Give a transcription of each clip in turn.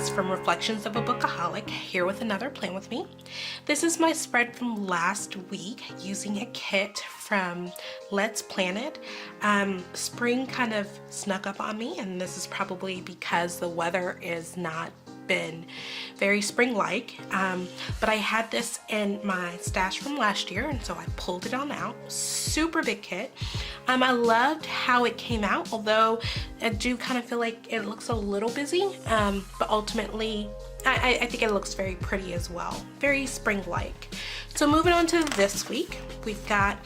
Jazz from Reflections of a Bookaholic, here with another Plan With Me. This is my spread from last week using a kit from Let's Plan It. Spring kind of snuck up on me, and this is probably because the weather is not been very spring-like, but I had this in my stash from last year, and so I pulled it on out. Super big kit. I loved how it came out, although I do kind of feel like it looks a little busy, but ultimately I think it looks very pretty as well, very spring-like. So moving on to this week, we've got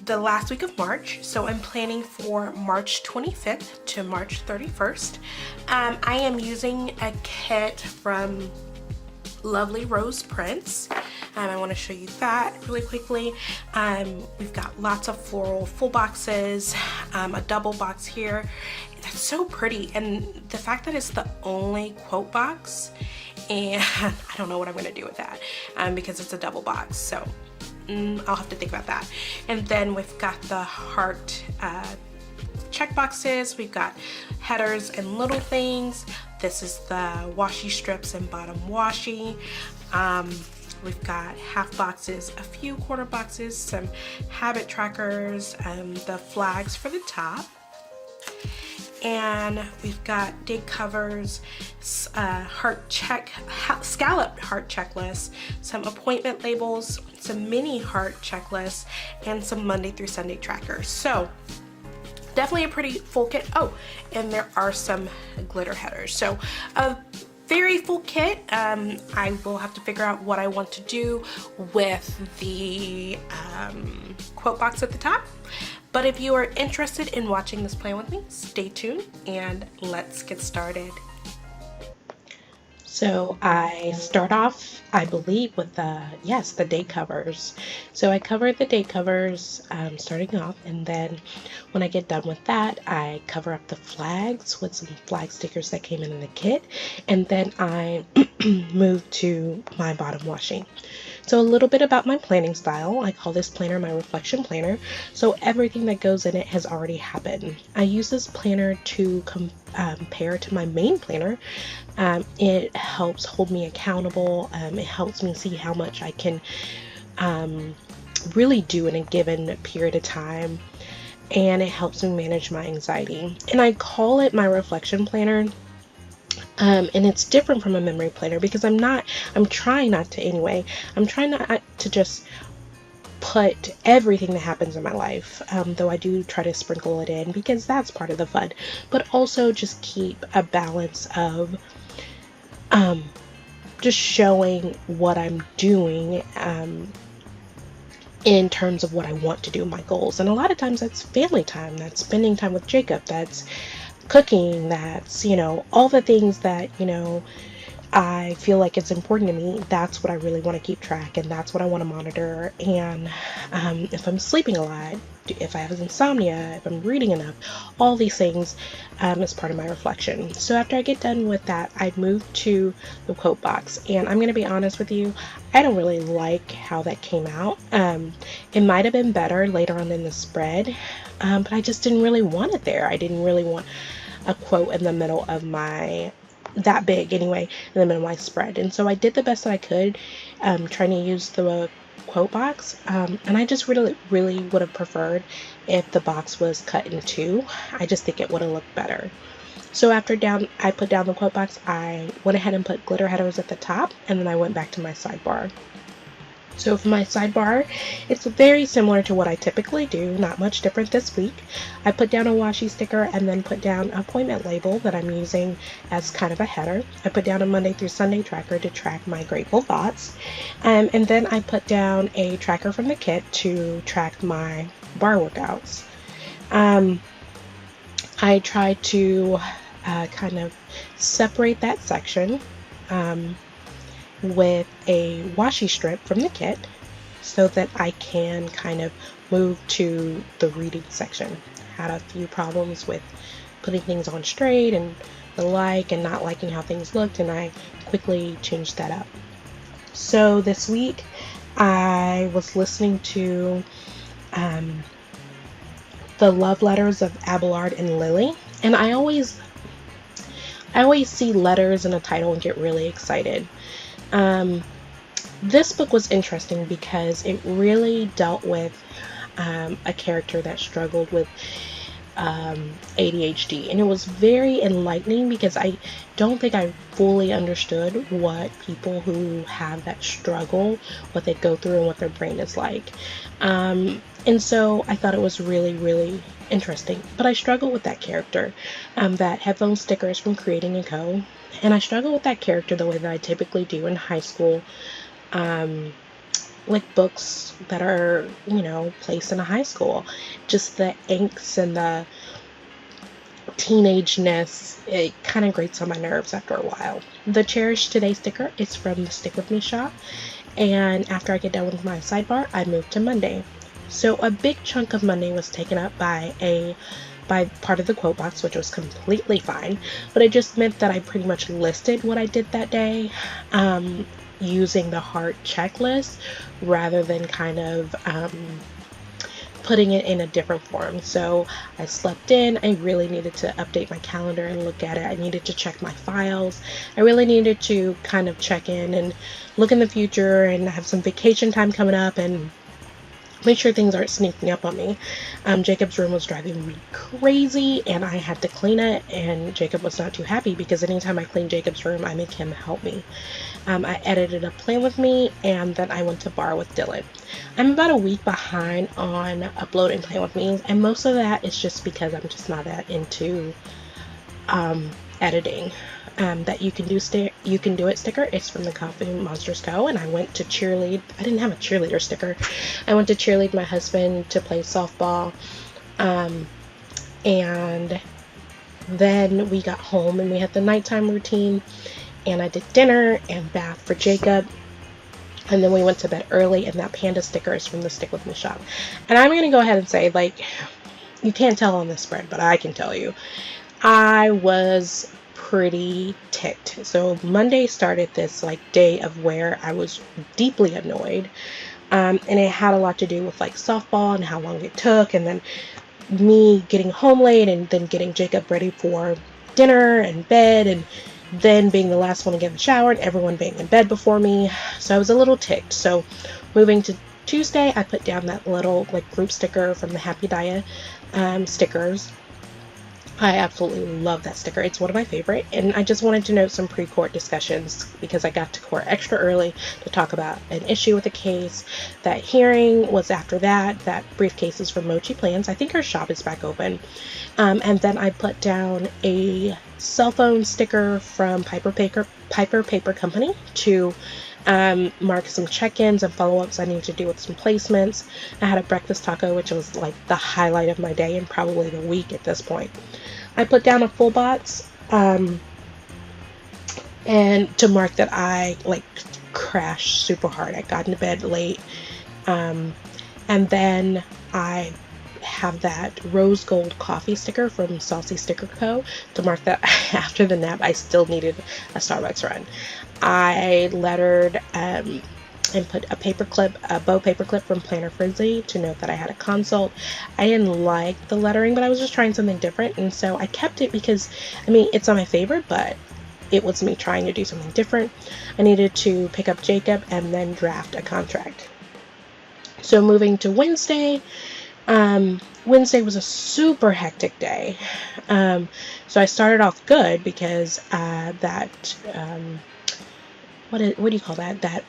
the last week of March, so I'm planning for March 25th to March 31st. I am using a kit from Lovely Rose Prints. I want to show you that really quickly. We've got lots of floral full boxes, a double box here. That's so pretty, and the fact that it's the only quote box, and I don't know what I'm going to do with that because it's a double box, so I'll have to think about that. And then we've got the heart check boxes, we've got headers and little things. This is the washi strips and bottom washi. We've got half boxes, a few quarter boxes, some habit trackers, the flags for the top. And we've got day covers, scalloped heart checklist, some appointment labels, some mini heart checklists, and some Monday through Sunday trackers. So definitely a pretty full kit. Oh, and there are some glitter headers. So a very full kit. I will have to figure out what I want to do with the quote box at the top. But if you are interested in watching this plan with me, stay tuned and let's get started. So I start off, I believe, with the day covers. So I cover the day covers starting off, and then when I get done with that, I cover up the flags with some flag stickers that came in the kit, and then I move to my bottom washing. So a little bit about my planning style. I call this planner my reflection planner. So everything that goes in it has already happened. I use this planner to compare to my main planner. It helps hold me accountable. It helps me see how much I can really do in a given period of time. And it helps me manage my anxiety. And I call it my reflection planner. And it's different from a memory planner because I'm trying not to anyway. I'm trying not to just put everything that happens in my life, though I do try to sprinkle it in because that's part of the fun, but also just keep a balance of just showing what I'm doing in terms of what I want to do, my goals. And a lot of times that's family time, that's spending time with Jacob, that's cooking, that's, all the things that, I feel like it's important to me. That's what I really want to keep track, and that's what I want to monitor. And if I'm sleeping a lot, if I have insomnia, if I'm reading enough, all these things is part of my reflection. So after I get done with that, I move to the quote box, and I'm going to be honest with you, I don't really like how that came out. It might have been better later on in the spread, but I just didn't really want it there. I didn't really want a quote in the middle of that big anyway, in the middle of my spread. And so I did the best that I could, trying to use the quote box, and I just really would have preferred if the box was cut in two. I just think it would have looked better. So after I put down the quote box, I went ahead and put glitter headers at the top, and then I went back to my sidebar. So for my sidebar, it's very similar to what I typically do, not much different this week. I put down a washi sticker and then put down an appointment label that I'm using as kind of a header. I put down a Monday through Sunday tracker to track my grateful thoughts. And then I put down a tracker from the kit to track my bar workouts. I try to kind of separate that section with a washi strip from the kit so that I can kind of move to the reading section. Had a few problems with putting things on straight and the like, and not liking how things looked, and I quickly changed that up. So this week I was listening to the love letters of Abelard and Lily, and I always I always see letters in a title and get really excited. Um, this book was interesting because it really dealt with a character that struggled with ADHD, and it was very enlightening because I don't think I fully understood what people who have that struggle, what they go through, and what their brain is like. And so I thought it was really, really interesting. But I struggle with that character, that headphone sticker is from Creating a Co. And I struggle with that character the way that I typically do in high school. Um, like books that are, placed in a high school. Just the angst and the teenageness, it kind of grates on my nerves after a while. The Cherish Today sticker is from the Stick With Me shop, and after I get done with my sidebar, I move to Monday. So a big chunk of Monday was taken up by part of the quote box, which was completely fine, but it just meant that I pretty much listed what I did that day, using the heart checklist rather than kind of putting it in a different form. So I slept in. I really needed to update my calendar and look at it. I needed to check my files. I really needed to kind of check in and look in the future and have some vacation time coming up and make sure things aren't sneaking up on me. Jacob's room was driving me crazy and I had to clean it, and Jacob was not too happy because anytime I clean Jacob's room, I make him help me. I edited a plan with me, and then I went to bar with Dylan. I'm about a week behind on uploading Plan With Me, and most of that is just because I'm just not that into editing. That you can do it sticker. It's from the Coffee Monsters Co. And I went to cheerlead. I didn't have a cheerleader sticker. I went to cheerlead my husband to play softball, and then we got home and we had the nighttime routine, and I did dinner and bath for Jacob, and then we went to bed early. And that panda sticker is from the Stick With Me shop. And I'm gonna go ahead and say, like, you can't tell on this spread, but I can tell you, I was pretty ticked. So Monday started this like day of where I was deeply annoyed, and it had a lot to do with like softball and how long it took, and then me getting home late, and then getting Jacob ready for dinner and bed, and then being the last one to get in the shower and everyone being in bed before me. So I was a little ticked. So moving to Tuesday, I put down that little like group sticker from the Happy Dia stickers. I absolutely love that sticker. It's one of my favorite, and I just wanted to note some pre-court discussions because I got to court extra early to talk about an issue with the case. That hearing was after that briefcases for Mochi Plans. I think her shop is back open. And then I put down a cell phone sticker from Piper Paper Company to mark some check-ins and follow-ups I need to do with some placements. I had a breakfast taco, which was like the highlight of my day and probably the week at this point. I put down a full box, and to mark that I like crashed super hard. I got into bed late, and then I have that rose gold coffee sticker from Saucy Sticker Co. to mark that after the nap I still needed a Starbucks run. I lettered and put a bow paperclip from Planner Frenzy to note that I had a consult. I didn't like the lettering, but I was just trying something different, and so I kept it because, I mean, it's not my favorite, but it was me trying to do something different. I needed to pick up Jacob and then draft a contract. So moving to Wednesday, Wednesday was a super hectic day. So I started off good because what do you call that? That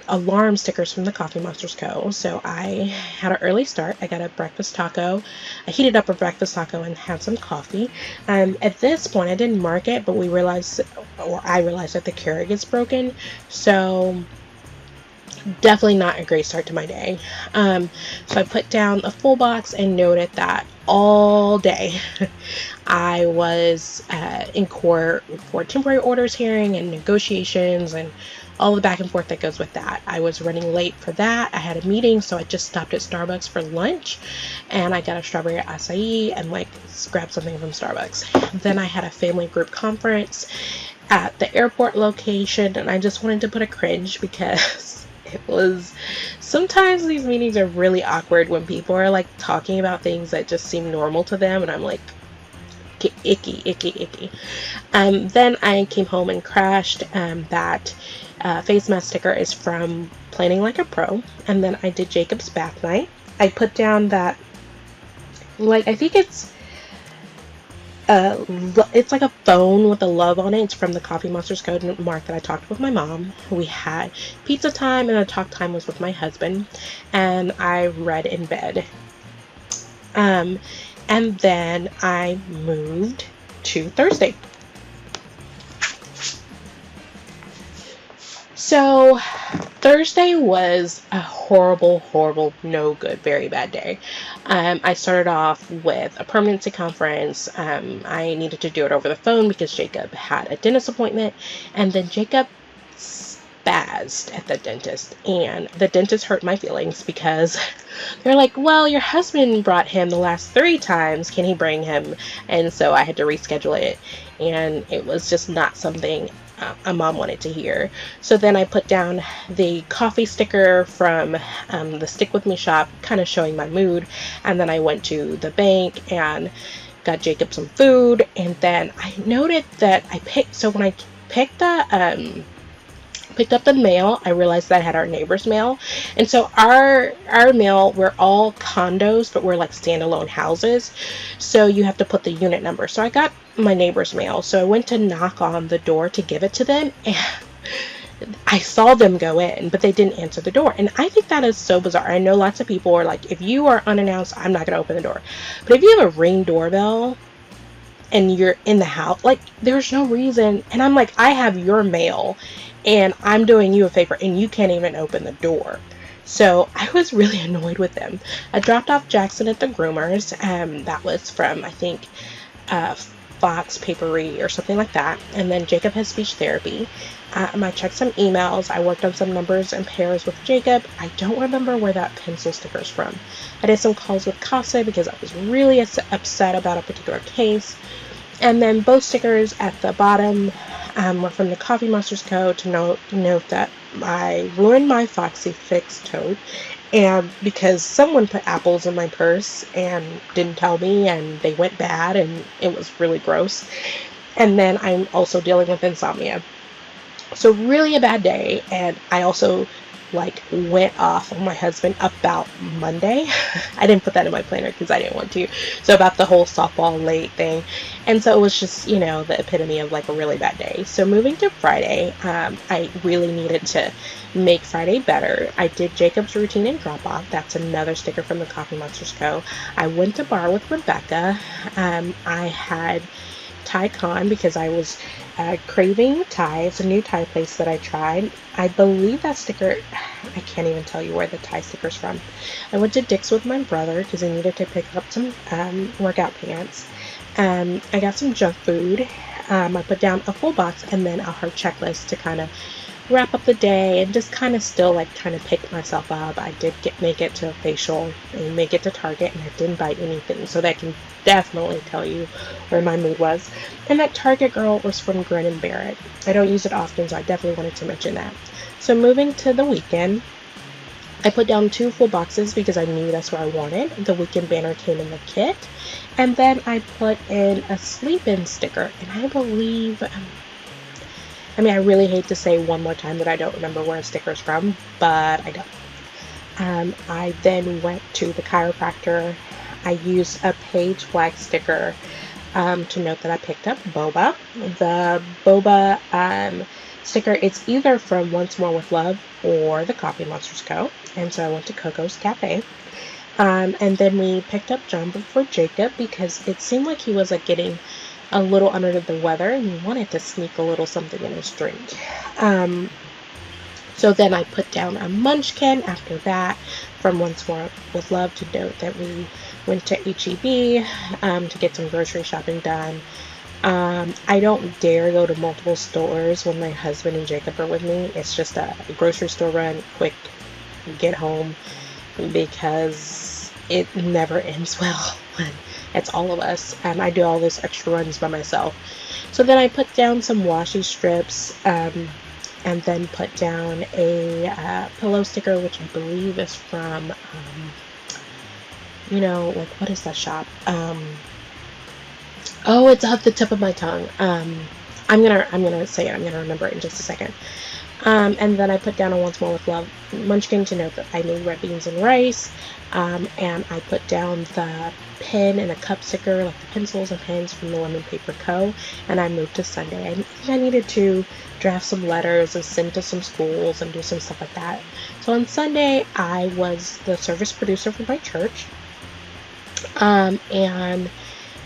alarm stickers from the Coffee Monsters Co. So I had an early start. I got a breakfast taco. I heated up a breakfast taco and had some coffee. At this point, I didn't mark it, but I realized that the Keurig is broken. So definitely not a great start to my day. So I put down a full box and noted that all day I was in court for temporary orders hearing and negotiations and all the back and forth that goes with that. I was running late for that. I had a meeting, so I just stopped at Starbucks for lunch, and I got a strawberry acai and like grabbed something from Starbucks. Then I had a family group conference at the airport location, and I just wanted to put a cringe because it was, sometimes these meetings are really awkward when people are like talking about things that just seem normal to them, and I'm like, icky. Then I came home and crashed. That face mask sticker is from Planning Like a Pro. And then I did Jacob's bath night. I put down that, like, I think it's like a phone with a love on it. It's from the Coffee Monsters Code mark that I talked with my mom. We had pizza time, and the talk time was with my husband, and I read in bed. And then I moved to Thursday. So Thursday was a horrible, no good, very bad day. I started off with a permanency conference. I needed to do it over the phone because Jacob had a dentist appointment, and then Jacob spazzed at the dentist, and the dentist hurt my feelings because they're like, well, your husband brought him the last 3 times, can he bring him? And so I had to reschedule it, and it was just not something a mom wanted to hear. So then I put down the coffee sticker from the Stick With Me shop, kind of showing my mood, and then I went to the bank and got Jacob some food, and then I noted that when I picked up the mail, I realized that I had our neighbor's mail. And so our mail, we're all condos, but we're like standalone houses, so you have to put the unit number. So I got my neighbor's mail, so I went to knock on the door to give it to them, and I saw them go in, but they didn't answer the door. And I think that is so bizarre. I know lots of people are like, if you are unannounced, I'm not going to open the door. But if you have a Ring doorbell and you're in the house, like, there's no reason. And I'm like, I have your mail and I'm doing you a favor and you can't even open the door. So I was really annoyed with them. I dropped off Jackson at the groomers. That was from, I think, Fox Papery or something like that. And then Jacob has speech therapy. I checked some emails. I worked on some numbers and pairs with Jacob. I don't remember where that pencil sticker is from. I did some calls with Casa because I was really upset about a particular case. And then both stickers at the bottom were from the Coffee Monsters Code to note that I ruined my Foxy Fix tote, and because someone put apples in my purse and didn't tell me, and they went bad, and it was really gross. And then I'm also dealing with insomnia. So really a bad day, and I also went off on my husband about Monday. I didn't put that in my planner because I didn't want to. So about the whole softball late thing. And so it was just, the epitome of a really bad day. So moving to Friday, I really needed to make Friday better. I did Jacob's routine and drop off. That's another sticker from the Coffee Monsters Co. I went to bar with Rebecca. I had Thai Con because I was craving Thai. It's a new Thai place that I tried. I believe that sticker, I can't even tell you where the Thai sticker's from. I went to Dick's with my brother because I needed to pick up some workout pants. I got some junk food. I put down a full box and then a hard checklist to kind of wrap up the day and just kind of still kind of pick myself up. I did make it to a facial and make it to Target, and I didn't buy anything, so that can definitely tell you where my mood was. And that Target girl was from Grin & Barrett. I don't use it often, so I definitely wanted to mention that. So moving to the weekend, I put down 2 full boxes because I knew that's what I wanted. The weekend banner came in the kit, and then I put in a sleep-in sticker, and I believe I really hate to say one more time that I don't remember where a sticker is from, but I don't. I then went to the chiropractor. I used a page flag sticker to note that I picked up boba. The boba sticker, it's either from Once More with Love or the Coffee Monsters Co. And so I went to Coco's Cafe. And then we picked up Jumbo for Jacob because it seemed like he was getting a little under the weather and he wanted to sneak a little something in his drink. So then I put down a munchkin after that from Once More with Love to note that we went to H-E-B to get some grocery shopping done. I don't dare go to multiple stores when my husband and Jacob are with me. It's just a grocery store run, quick, get home, because it never ends well when it's all of us, and I do all those extra runs by myself. So then I put down some washi strips, and then put down a pillow sticker, which I believe is from, what is that shop? Oh, it's off the tip of my tongue. I'm gonna say it. I'm gonna remember it in just a second. And then I put down a Once More with Love munchkin to note that I made red beans and rice. And I put down the pen and a cup sticker, like the pencils and pens from the Lemon Paper Co. And I moved to Sunday. I think I needed to draft some letters and send to some schools and do some stuff like that. So on Sunday, I was the service producer for my church. And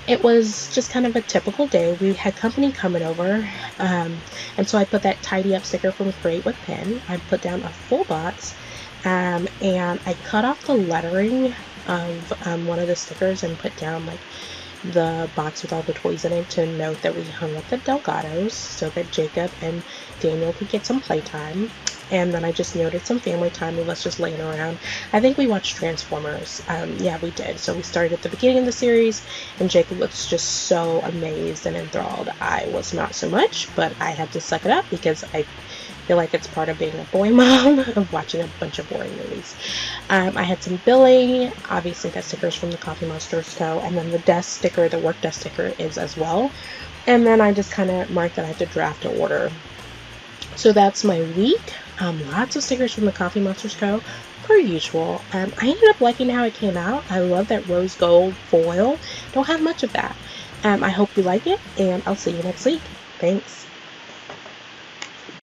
it was just kind of a typical day. We had company coming over, and so I put that tidy up sticker from Create with Pen. I put down a full box, and I cut off the lettering of one of the stickers and put down like the box with all the toys in it to note that we hung up the Delgados so that Jacob and Daniel could get some playtime. And then I just noted some family time of us just laying around. I think we watched Transformers. Yeah, we did. So we started at the beginning of the series, and Jacob was just so amazed and enthralled. I was not so much, but I had to suck it up because I feel like it's part of being a boy mom, of watching a bunch of boring movies. I had some billing. Obviously, that sticker is from the Coffee Monsters Co. And then the desk sticker, the work desk sticker, is as well. And then I just kind of marked that I had to draft an order. So that's my week. Lots of stickers from the Coffee Monsters Co. Per usual. I ended up liking how it came out. I love that rose gold foil. Don't have much of that. I hope you like it, and I'll see you next week. Thanks.